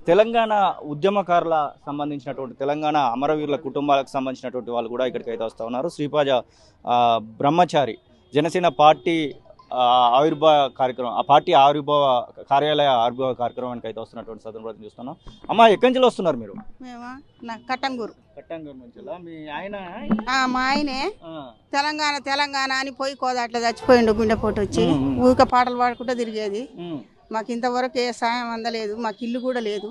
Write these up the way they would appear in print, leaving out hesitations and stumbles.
తెలంగాణ ఉద్యమకారుల సంబంధించినటువంటి తెలంగాణ అమరవీరుల కుటుంబాలకు సంబంధించినటువంటి వాళ్ళు కూడా ఇక్కడికి అయితే వస్తూ ఉన్నారు. శ్రీపాజ బ్రహ్మచారి జనసేన పార్టీ ఆవిర్భావ కార్యక్రమం, ఆ పార్టీ ఆవిర్భావ కార్యాలయ ఆవిర్భావ కార్యక్రమానికి అయితే వస్తున్నటువంటి సందర్భం చూస్తున్నాం. అమ్మ, ఎక్కడి నుంచి వస్తున్నారు మీరు? మేమా కట్టంగూరు నుంచి. మీ ఆయన? మా ఆయనే తెలంగాణ తెలంగాణ అని పోయి కోదాట్లో చచ్చిపోయిండు, గుండెపోటు వచ్చి. ఊరిక పాటలు పాడుకుంటూ తిరిగేది. మాకు ఇంతవరకు ఏ సాయం అందలేదు, మాకు ఇల్లు కూడా లేదు.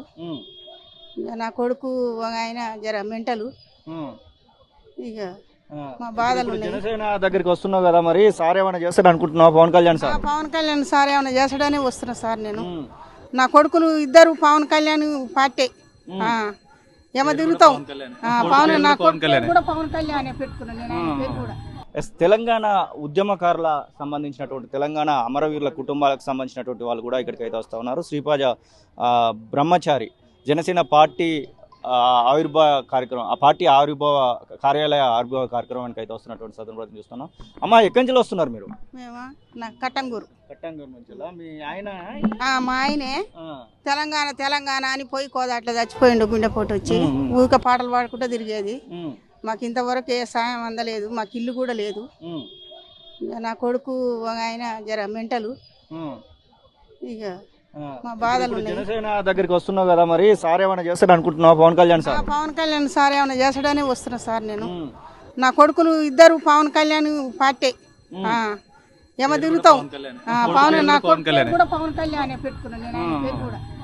ఇక నా కొడుకు ఆయన జర మెంటలు, ఇక మా బాధలు ఉన్నాయి. జనసేన దగ్గరికి వస్తున్నావు కదా, మరి సార్ ఏమైనా చేస్తాడు అనుకుంటున్నావు? పవన్ కళ్యాణ్ సార్? పవన్ కళ్యాణ్ సార్ ఏమైనా చేస్తాడనే వస్తున్నా సార్. నేను నా కొడుకులు ఇద్దరు పవన్ కళ్యాణ్ పార్టీ ఏమో తిరుగుతాం. పవన్ నా కొడుకు కూడా పవన్ కళ్యాణ్ పెట్టుకున్నాను నేను, ఆయన పేరు కూడా. తెలంగాణ ఉద్యమకారుల సంబంధించినటువంటి తెలంగాణ అమరవీరుల కుటుంబాలకు సంబంధించినటువంటి వాళ్ళు కూడా ఇక్కడికి అయితే వస్తూ ఉన్నారు. శ్రీపాజ బ్రహ్మచారి జనసేన పార్టీ ఆవిర్భావ కార్యక్రమం, ఆ పార్టీ ఆవిర్భావ కార్యాలయ ఆవిర్భావ కార్యక్రమానికి అయితే వస్తున్నటువంటి సందర్భం చూస్తున్నాం. అమ్మ, ఎక్కడి నుంచి వస్తున్నారు మీరు? మేమా కట్టంగూరు నుంచి. మీ ఆయన? మా ఆయనే తెలంగాణ తెలంగాణ అని పోయి కోదాట్లో చచ్చిపోయిండు, గుండెపోటు వచ్చి. ఊరిక పాటలు పాడుకుంటూ తిరిగేది. మాకు ఇంతవరకు ఏ సాయం అందలేదు, మాకు ఇల్లు కూడా లేదు. నా కొడుకు ఆయన జర మెంటలు, ఇక మా బాధలు ఉన్నాయి. జనసేన దగ్గరికి వస్తున్నావు కదా, మరి సార్ ఏమైనా చేస్తాడు అనుకుంటున్నావు? పవన్ కళ్యాణ్ సార్? పవన్ కళ్యాణ్ సార్ ఏమైనా చేస్తాడనే వస్తున్నా సార్. నేను నా కొడుకులు ఇద్దరు పవన్ కళ్యాణ్ పార్టీ ఏమో తిరుగుతాం. పవన్ నా కొడుకు కూడా పవన్ కళ్యాణ్ పెట్టుకున్నాను నేను, ఆయన పేరు కూడా.